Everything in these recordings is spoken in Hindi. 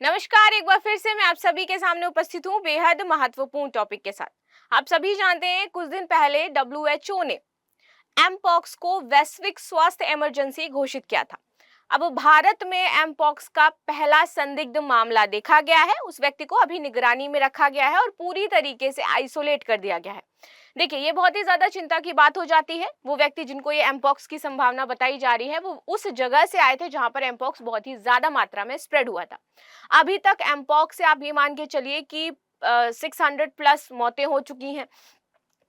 नमस्कार, एक बार फिर से मैं आप सभी के सामने उपस्थित हूँ बेहद महत्वपूर्ण टॉपिक के साथ। आप सभी जानते हैं कुछ दिन पहले डब्ल्यूएचओ ने एमपॉक्स को वैश्विक स्वास्थ्य इमरजेंसी घोषित किया था। अब भारत में एमपॉक्स का पहला संदिग्ध मामला देखा गया है। उस व्यक्ति को अभी निगरानी में रखा गया है और पूरी तरीके से आइसोलेट कर दिया गया है। देखिए, ये बहुत ही ज्यादा चिंता की बात हो जाती है। वो व्यक्ति जिनको ये एमपॉक्स की संभावना बताई जा रही है वो उस जगह से आए थे जहां पर एमपॉक्स बहुत ही ज्यादा मात्रा में स्प्रेड हुआ था। अभी तक एमपॉक्स से आप ये मान के चलिए कि 600 प्लस मौतें हो चुकी हैं।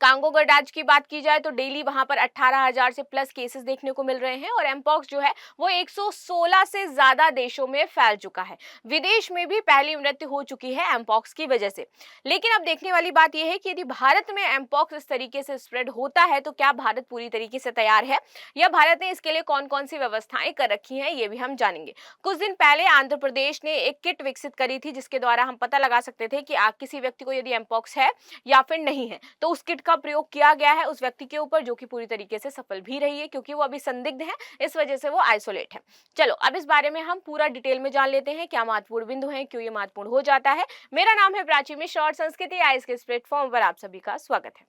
कांगो गडाज की बात की जाए तो डेली वहां पर 18,000 से प्लस केसेस देखने को मिल रहे हैं और एमपॉक्स जो है वो 116 से ज्यादा देशों में फैल चुका है। विदेश में भी पहली मृत्यु हो चुकी है एमपॉक्स की वजह से। लेकिन अब देखने वाली बात यह है कि यदि भारत में एमपॉक्स इस तरीके से स्प्रेड होता है तो क्या भारत पूरी तरीके से तैयार है या भारत ने इसके लिए कौन कौन सी व्यवस्थाएं कर रखी हैं, ये भी हम जानेंगे। कुछ दिन पहले आंध्र प्रदेश ने एक किट विकसित करी थी जिसके द्वारा हम पता लगा सकते थे कि किसी व्यक्ति को यदि एमपॉक्स है या फिर नहीं है तो उस किट का प्रयोग किया गया है उस व्यक्ति के ऊपर, जो कि पूरी तरीके से सफल भी रही है क्योंकि वो अभी संदिग्ध है, इस वजह से वो आइसोलेट है। चलो अब इस बारे में हम पूरा डिटेल में जान लेते हैं क्या महत्वपूर्ण बिंदु है, क्यों ये महत्वपूर्ण हो जाता है। मेरा नाम है प्राची मिश्रा और संस्कृति आईएएस के इस प्लेटफॉर्म पर आप सभी का स्वागत है।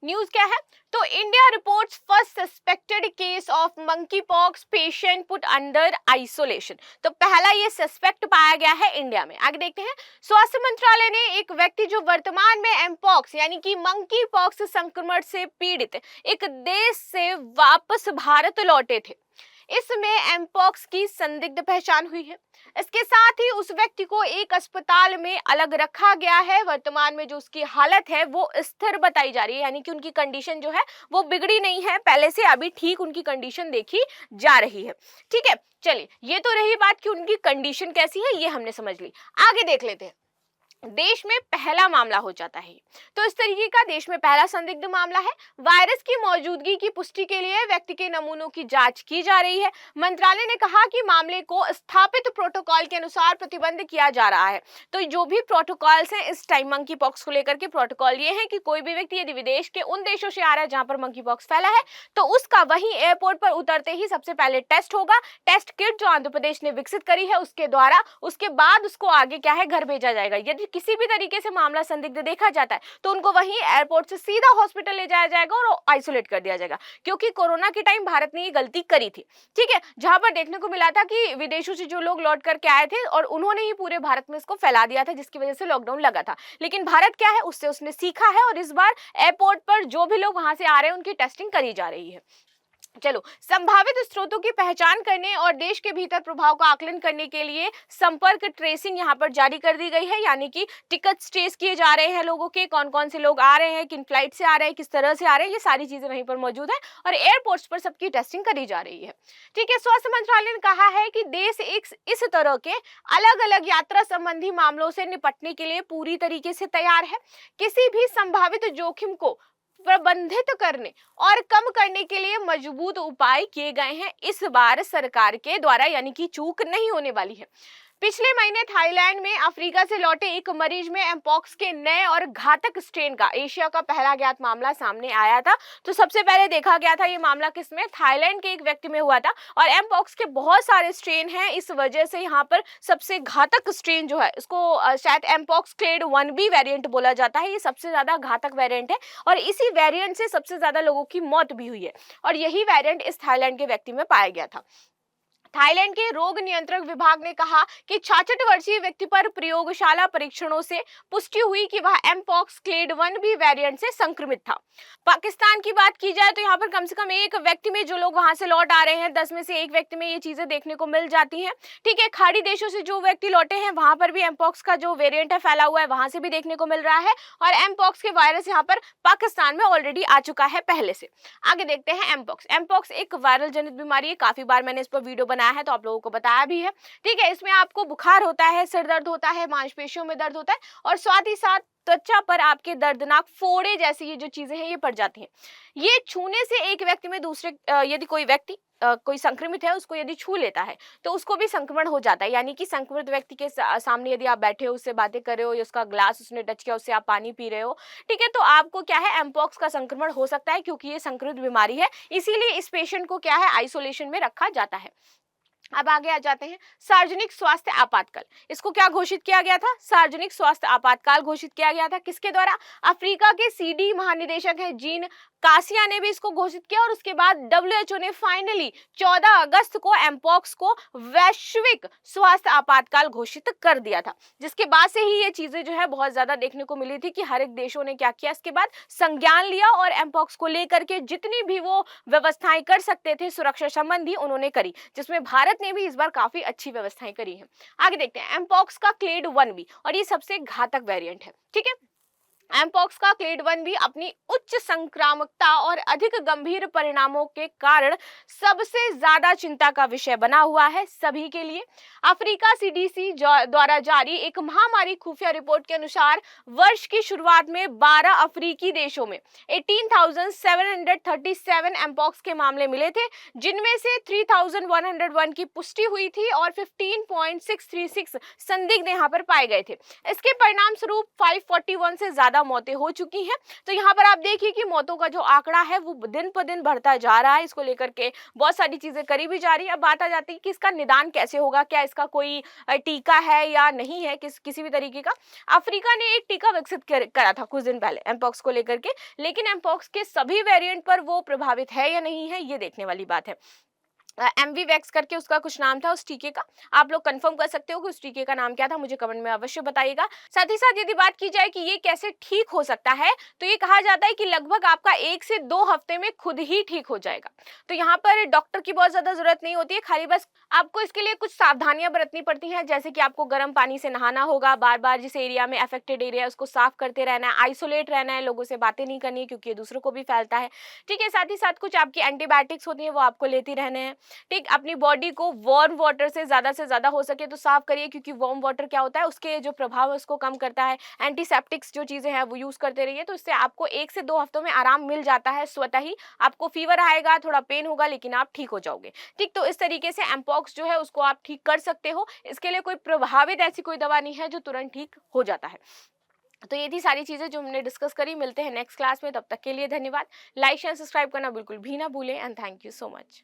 न्यूज क्या है तो India reports first suspected case of monkey pox patient put under isolation. तो पहला ये सस्पेक्ट पाया गया है इंडिया में। आगे देखते हैं। स्वास्थ्य मंत्रालय ने एक व्यक्ति जो वर्तमान में एमपॉक्स यानी कि मंकी पॉक्स संक्रमण से पीड़ित एक देश से वापस भारत लौटे थे, इसमें एमपॉक्स की संदिग्ध पहचान हुई है। इसके साथ ही उस व्यक्ति को एक अस्पताल में अलग रखा गया है। वर्तमान में जो उसकी हालत है वो स्थिर बताई जा रही है, यानी कि उनकी कंडीशन जो है वो बिगड़ी नहीं है पहले से, अभी ठीक उनकी कंडीशन देखी जा रही है। ठीक है, चलिए ये तो रही बात कि उनकी कंडीशन कैसी है, ये हमने समझ ली। आगे देख लेते हैं। देश में पहला मामला हो जाता है तो इस तरीके का देश में पहला संदिग्ध मामला है। वायरस की मौजूदगी की पुष्टि के लिए व्यक्ति के नमूनों की जांच की जा रही है। मंत्रालय ने कहा कि मामले को स्थापित प्रोटोकॉल के अनुसार प्रतिबंध किया जा रहा है। तो जो भी प्रोटोकॉल्स हैं इस टाइम मंकी पॉक्स को लेकर के, प्रोटोकॉल ये है कि कोई भी व्यक्ति यदि विदेश के उन देशों से आ रहा है जहां पर मंकी पॉक्स फैला है तो उसका वहीं एयरपोर्ट पर उतरते ही सबसे पहले टेस्ट होगा। टेस्ट किट जो आंध्र प्रदेश ने विकसित करी है उसके द्वारा, उसके बाद उसको आगे क्या है घर भेजा जाएगा। यदि किसी भी तरीके से मामला संदिग्ध देखा जाता है तो उनको वहीं एयरपोर्ट से सीधा हॉस्पिटल ले जाया जाएगा और आइसोलेट कर दिया जाएगा, क्योंकि कोरोना के टाइम भारत ने ये गलती करी थी। ठीक है, जहां पर देखने को मिला था कि विदेशों से जो लोग लौट करके आए थे और उन्होंने ही पूरे भारत में इसको फैला दिया था, जिसकी वजह से लॉकडाउन लगा था। लेकिन भारत क्या है, उससे उसने सीखा है और इस बार एयरपोर्ट पर जो भी लोग वहां से आ रहे हैं उनकी टेस्टिंग करी जा रही है। चलो, संभावित स्रोतों की पहचान करने और देश के भीतर प्रभाव का आकलन करने के लिए संपर्क ट्रेसिंग यहां पर जारी कर दी गई है, यानी कि टिकट ट्रेस किए जा रहे हैं लोगों के, कौन कौन से लोग आ रहे हैं, किन फ्लाइट से आ रहे हैं, किस तरह से आ रहे हैं, ये सारी चीजें वहीं पर मौजूद है और एयरपोर्ट्स पर सबकी टेस्टिंग करी जा रही है। ठीक है, स्वास्थ्य मंत्रालय ने कहा है कि देश इस तरह के अलग अलग यात्रा संबंधी मामलों से निपटने के लिए पूरी तरीके से तैयार है। किसी भी संभावित जोखिम को प्रबंधित करने और कम करने के लिए मजबूत उपाय किए गए हैं इस बार सरकार के द्वारा, यानी कि चूक नहीं होने वाली है। पिछले महीने थाईलैंड में अफ्रीका से लौटे एक मरीज में एमपॉक्स के नए और घातक स्ट्रेन का एशिया का पहला ज्ञात मामला सामने आया था। तो सबसे पहले देखा गया था ये मामला किसमें, थाईलैंड के एक व्यक्ति में हुआ था और एमपॉक्स के बहुत सारे स्ट्रेन हैं, इस वजह से यहाँ पर सबसे घातक स्ट्रेन जो है इसको शायद एमपॉक्स क्लेड 1B वेरिएंट बोला जाता है। ये सबसे ज्यादा घातक वेरिएंट है और इसी वेरिएंट से सबसे ज्यादा लोगों की मौत भी हुई है और यही वेरिएंट इस थाईलैंड के व्यक्ति में पाया गया था। थाईलैंड के रोग नियंत्रक विभाग ने कहा कि 66 वर्षीय व्यक्ति पर प्रयोगशाला परीक्षणों से पुष्टि हुई कि वह एमपॉक्स क्लेड 1B वेरिएंट से संक्रमित था। पाकिस्तान की बात की जाए तो यहाँ पर कम से कम एक व्यक्ति में, जो लोग वहां से लौट आ रहे हैं 10 में से एक व्यक्ति में ये चीजें देखने को मिल जाती हैं। ठीक है, खाड़ी देशों से जो व्यक्ति लौटे हैं वहां पर भी एमपॉक्स का जो वेरिएंट है फैला हुआ है, वहां से भी देखने को मिल रहा है और एमपॉक्स के वायरस यहाँ पर पाकिस्तान में ऑलरेडी आ चुका है पहले से। आगे देखते हैं। एमपॉक्स एक वायरल जनित बीमारी है, काफी बार मैंने इस पर वीडियो है तो आप लोगों को बताया भी है। ठीक है, इसमें आपको बुखार होता है, सिर दर्द होता है, मांसपेशियों में दर्द होता है और साथ ही साथ त्वचा पर आपके दर्दनाक फोड़े जैसी ये जो चीजें हैं ये पड़ जाती हैं। ये छूने से एक व्यक्ति में दूसरे यदि कोई व्यक्ति कोई संक्रमित है उसको यदि छू लेता है तो उसको भी संक्रमण हो जाता है, यानी कि संक्रमित व्यक्ति के सामने यदि आप बैठे हो, उससे बातें कर रहे हो या उसका ग्लास उसने टच किया, उससे आप पानी पी रहे हो, ठीक है, तो आपको क्या है एमपॉक्स का संक्रमण हो सकता है क्योंकि ये संक्रमित बीमारी है। इसीलिए इस पेशेंट को क्या है आइसोलेशन में रखा जाता है। अब आगे आ जाते हैं सार्वजनिक स्वास्थ्य आपातकाल। इसको क्या घोषित किया गया था? सार्वजनिक स्वास्थ्य आपातकाल घोषित किया गया था। किसके द्वारा? अफ्रीका के सीडी महानिदेशक हैं जीन कासिया ने भी इसको घोषित किया और उसके बाद डब्ल्यूएचओ ने फाइनली 14 अगस्त को एमपॉक्स को वैश्विक स्वास्थ्य आपातकाल घोषित कर दिया था, जिसके बाद से ही ये चीजें जो है बहुत ज्यादा देखने को मिली थी कि हर एक देशों ने क्या किया, इसके बाद संज्ञान लिया और एमपॉक्स को लेकर के जितनी भी वो व्यवस्थाएं कर सकते थे सुरक्षा संबंधी उन्होंने करी, जिसमें भारत ने भी इस बार काफी अच्छी व्यवस्थाएं करी हैं। आगे देखते हैं एमपॉक्स का क्लेड 1B और ये सबसे घातक वेरिएंट है। ठीक है, एमपॉक्स का क्लेड 1B अपनी उच्च संक्रामकता और अधिक गंभीर परिणामों के कारण सबसे ज्यादा चिंता का विषय बना हुआ है सभी के लिए। अफ्रीका सीडीसी द्वारा जारी एक महामारी खुफिया रिपोर्ट के अनुसार वर्ष की शुरुआत में 12 अफ्रीकी देशों में 18,737 एमपॉक्स के मामले मिले थे, जिनमें से 3,101 की पुष्टि हुई थी और 15.636 संदिग्ध यहां पर पाए गए थे। इसके परिणाम स्वरूप 541 से ज्यादा मौतें हो चुकी हैं। तो यहाँ पर आप देखिए कि मौतों का जो आंकड़ा है वो दिन पर दिन बढ़ता जा रहा है। इसको लेकर के बहुत सारी चीजें करी भी जा रही है। अब बात आ जाती है कि इसका निदान कैसे होगा, क्या इसका कोई टीका है या नहीं है, किसी भी तरीके का। अफ्रीका ने एक टीका विकसित करा था कुछ दिन पहले एमपॉक्स को लेकर के, लेकिन एमपॉक्स के सभी वेरिएंट पर वो प्रभावित है या नहीं है ये देखने वाली बात है। एमवी वैक्स करके उसका कुछ नाम था उस टीके का, आप लोग कंफर्म कर सकते हो कि उस टीके का नाम क्या था, मुझे कमेंट में अवश्य बताइएगा। साथ ही साथ यदि बात की जाए कि ये कैसे ठीक हो सकता है, तो ये कहा जाता है कि लगभग आपका 1 से 2 हफ्ते में खुद ही ठीक हो जाएगा। तो यहाँ पर डॉक्टर की बहुत ज्यादा जरूरत नहीं होती है, खाली बस आपको इसके लिए कुछ सावधानियां बरतनी पड़ती हैं, जैसे कि आपको गर्म पानी से नहाना होगा, बार बार जिस एरिया में अफेक्टेड एरिया है उसको साफ करते रहना है, आइसोलेट रहना है, लोगों से बातें नहीं करनी है क्योंकि ये दूसरों को भी फैलता है। ठीक है, साथ ही साथ कुछ आपकी एंटीबायोटिक्स होती है वो आपको लेती रहने हैं। ठीक, अपनी बॉडी को वार्म वाटर से ज्यादा हो सके तो साफ करिए, क्योंकि वार्म वाटर क्या होता है उसके जो प्रभाव है उसको कम करता है। एंटीसेप्टिक्स जो चीजें हैं वो यूज करते रहिए, तो इससे आपको 1 से 2 हफ्तों में आराम मिल जाता है स्वतः ही। आपको फीवर आएगा, थोड़ा पेन होगा, लेकिन आप ठीक हो जाओगे। ठीक, तो इस तरीके से एमपॉक्स जो है उसको आप ठीक कर सकते हो। इसके लिए कोई प्रभावित ऐसी कोई दवा नहीं है जो तुरंत ठीक हो जाता है। तो ये थी सारी चीजें जो हमने डिस्कस करी। मिलते हैं नेक्स्ट क्लास में, तब तक के लिए धन्यवाद। लाइक शेयर सब्सक्राइब करना बिल्कुल भी ना भूलें and thank you so much.